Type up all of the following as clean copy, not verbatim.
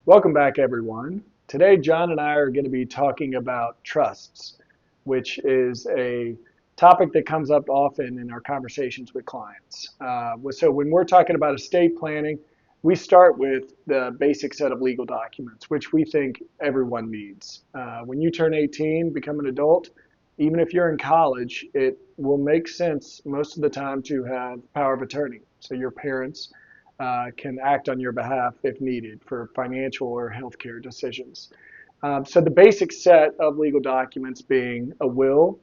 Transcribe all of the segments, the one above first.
Welcome back, everyone. Today, John and I are going to be talking about trusts, which is a topic that comes up often in our conversations with clients. So, when we're talking about estate planning, we start with the basic set of legal documents, which we think everyone needs. When you turn 18, become an adult, even if you're in college, it will make sense most of the time to have power of attorney. So, your parents can act on your behalf if needed for financial or healthcare decisions. So the basic set of legal documents being a will,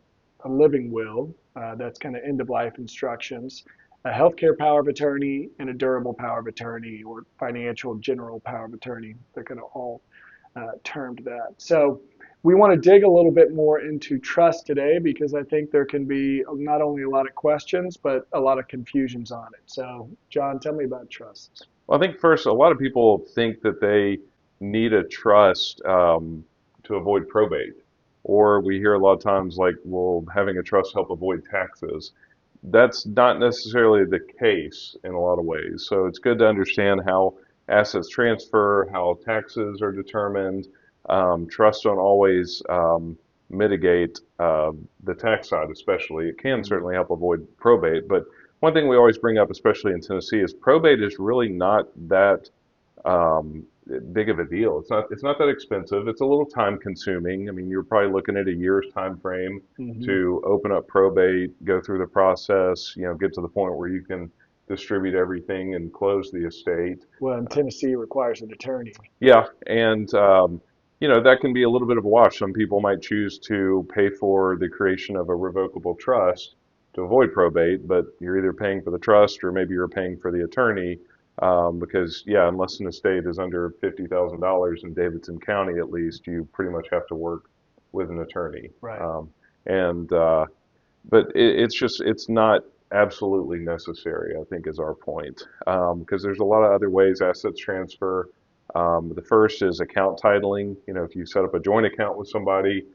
a living will, that's kind of end of life instructions, a healthcare power of attorney, and a durable power of attorney or financial general power of attorney. They're kind of all termed that. So we want to dig a little bit more into trust today because I think there can be not only a lot of questions, but a lot of confusions on it. So, John, tell me about trust. Well, I think first, a lot of people think that they need a trust to avoid probate. Or we hear a lot of times like, well, having a trust help avoid taxes. That's not necessarily the case in a lot of ways. So it's good to understand how assets transfer, how taxes are determined. Trusts don't always mitigate the tax side, especially. It can Mhm. certainly help avoid probate, but one thing we always bring up, especially in Tennessee, is probate is really not that um, big of a deal. It's not that expensive. It's a little time consuming. I mean, you're probably looking at a year's time frame Mhm. to open up probate, go through the process, get to the point where you can distribute everything and close the estate. Well, in Tennessee requires an attorney. Yeah, and that can be a little bit of a wash. Some people might choose to pay for the creation of a revocable trust to avoid probate, but you're either paying for the trust or maybe you're paying for the attorney because, yeah, unless an estate is under $50,000 in Davidson County, at least, you pretty much have to work with an attorney. Right. And but it's not absolutely necessary, I think, is our point. Because there's a lot of other ways assets transfer. The first is account titling. If you set up a joint account with somebody,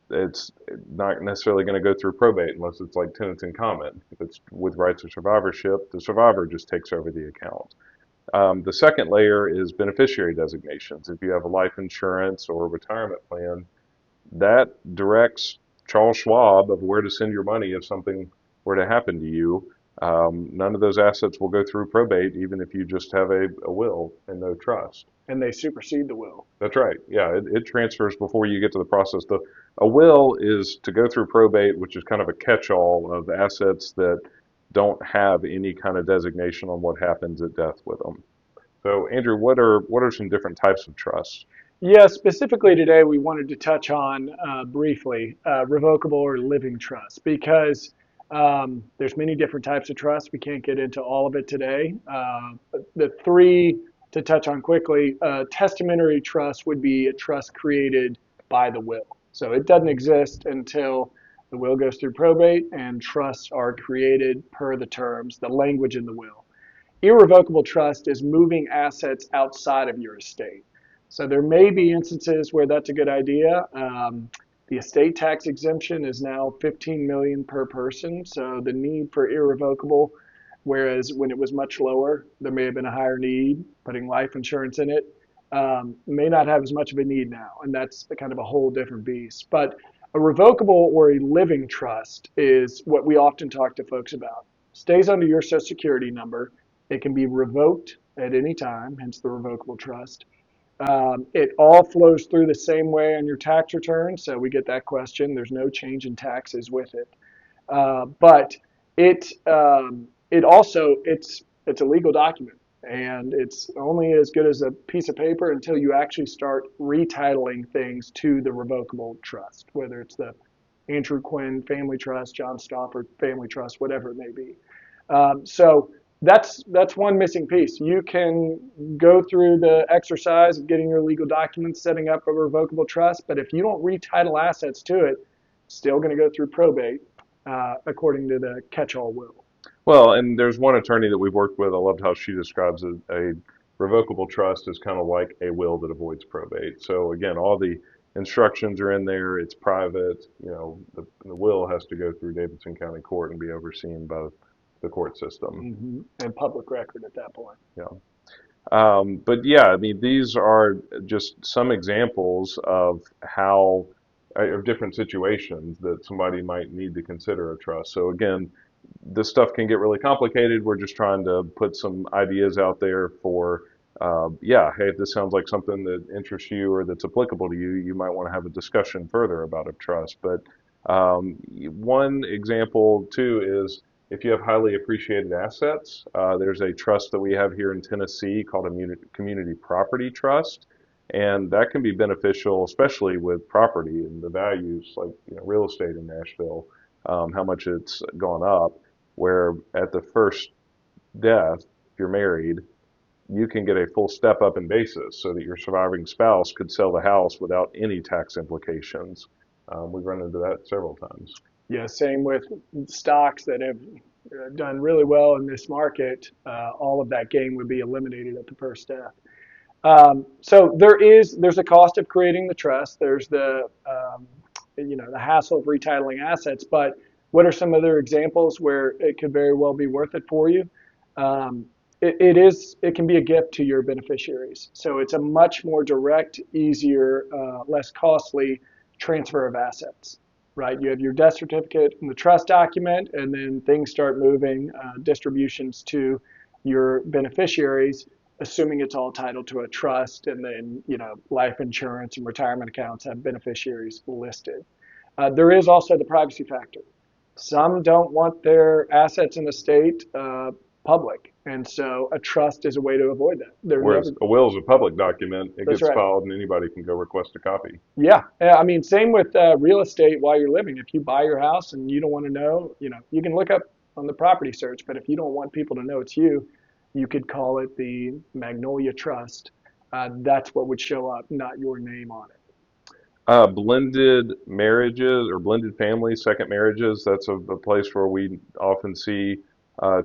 it's not necessarily going to go through probate unless it's like tenants in common. If it's with rights of survivorship, the survivor just takes over the account. The second layer is beneficiary designations. If you have a life insurance or a retirement plan, that directs Charles Schwab of where to send your money if something were to happen to you. None of those assets will go through probate, even if you just have a will and no trust. And they supersede the will. That's right. Yeah, it transfers before you get to the process. A will is to go through probate, which is kind of a catch-all of assets that don't have any kind of designation on what happens at death with them. So, Andrew, what are some different types of trusts? Yeah, specifically today, we wanted to touch on briefly revocable or living trust because there's many different types of trust. We can't get into all of it today. The three to touch on quickly, testamentary trust would be a trust created by the will. So it doesn't exist until the will goes through probate and trusts are created per the terms, the language in the will. Irrevocable trust is moving assets outside of your estate. So there may be instances where that's a good idea. The estate tax exemption is now 15 million per person, so the need for irrevocable, whereas when it was much lower, there may have been a higher need. Putting life insurance in it may not have as much of a need now, and that's kind of a whole different beast. But a revocable or a living trust is what we often talk to folks about. Stays under your Social Security number. It can be revoked at any time, hence the revocable trust. It all flows through the same way on your tax return, so we get that question. There's no change in taxes with it, but it also it's a legal document, and it's only as good as a piece of paper until you actually start retitling things to the revocable trust, whether it's the Andrew Quinn Family Trust, John Stauffer Family Trust, whatever it may be. So that's one missing piece. You can go through the exercise of getting your legal documents, setting up a revocable trust, but if you don't retitle assets to it, it's still going to go through probate according to the catch-all will. Well, and there's one attorney that we've worked with. I loved how she describes it. A revocable trust is kind of like a will that avoids probate. So again, all the instructions are in there. It's private. The will has to go through Davidson County Court and be overseen by the court system. And public record at that point. Yeah. But yeah, I mean, these are just some examples of how, of different situations that somebody might need to consider a trust. So again, this stuff can get really complicated. We're just trying to put some ideas out there for, yeah, hey, if this sounds like something that interests you or that's applicable to you, you might want to have a discussion further about a trust. But one example too is if you have highly appreciated assets, there's a trust that we have here in Tennessee called a community property trust. And that can be beneficial, especially with property and the values, like real estate in Nashville, how much it's gone up. Where at the first death, if you're married, you can get a full step up in basis so that your surviving spouse could sell the house without any tax implications. We've run into that several times. Yeah, same with stocks that have done really well in this market. All of that gain would be eliminated at the first death. So there's a cost of creating the trust. There's the hassle of retitling assets. But what are some other examples where it could very well be worth it for you? It can be a gift to your beneficiaries. So it's a much more direct, easier, less costly transfer of assets. Right? You have your death certificate and the trust document, and then things start moving, distributions to your beneficiaries, assuming it's all titled to a trust, and then life insurance and retirement accounts have beneficiaries listed. There is also the privacy factor. Some don't want their assets in the state public, and so a trust is a way to avoid that. Whereas a will is a public document, it That's gets right. filed and anybody can go request a copy. Yeah, I mean, same with real estate while you're living. If you buy your house and you don't want to know, you can look up on the property search, but if you don't want people to know it's you, you could call it the Magnolia Trust. That's what would show up, not your name on it. Blended marriages or blended families, second marriages, that's a place where we often see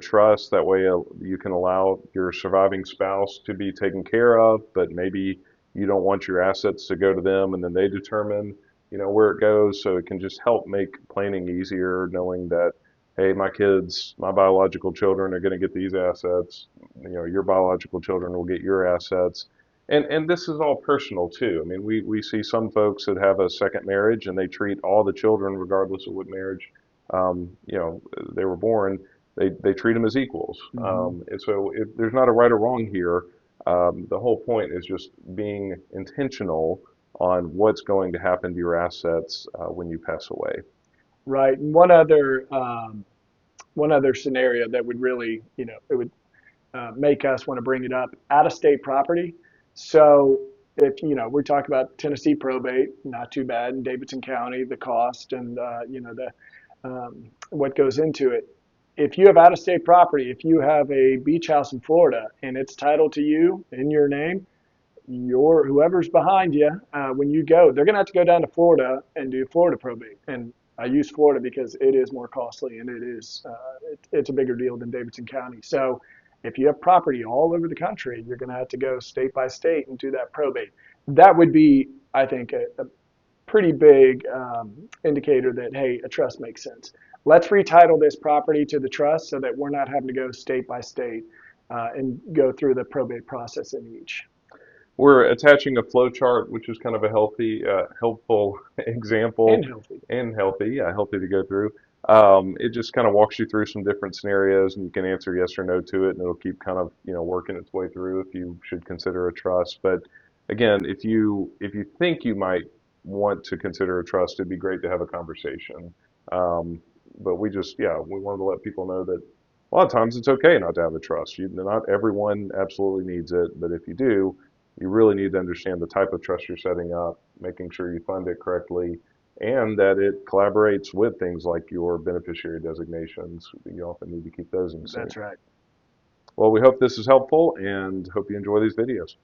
trust. That way you can allow your surviving spouse to be taken care of, but maybe you don't want your assets to go to them and then they determine, where it goes. So it can just help make planning easier, knowing that, hey, my kids, my biological children are going to get these assets. Your biological children will get your assets. And this is all personal too. I mean, we see some folks that have a second marriage and they treat all the children, regardless of what marriage, they were born. They treat them as equals. Hmm. And so there's not a right or wrong here. The whole point is just being intentional on what's going to happen to your assets when you pass away. Right. And one other scenario that would really, it would make us want to bring it up, out of state property. So if, we're talking about Tennessee probate, not too bad in Davidson County, the cost and, what goes into it. If you have out of state property, if you have a beach house in Florida and it's titled to you in your name, whoever's behind you, when you go, they're going to have to go down to Florida and do Florida probate. And I use Florida because it is more costly and it's a bigger deal than Davidson County. So if you have property all over the country, you're going to have to go state by state and do that probate. That would be, I think, a pretty big indicator that, hey, a trust makes sense. Let's retitle this property to the trust so that we're not having to go state by state and go through the probate process in each. We're attaching a flow chart, which is kind of a helpful And example healthy. and healthy, yeah, healthy to go through. It just kind of walks you through some different scenarios, and you can answer yes or no to it, and it'll keep kind of working its way through if you should consider a trust. But again, if you think you might want to consider a trust, it'd be great to have a conversation. But we wanted to let people know that a lot of times it's okay not to have a trust. Not everyone absolutely needs it, but if you do, you really need to understand the type of trust you're setting up, making sure you fund it correctly, and that it collaborates with things like your beneficiary designations. You often need to keep those in sync. That's right. Well, we hope this is helpful and hope you enjoy these videos.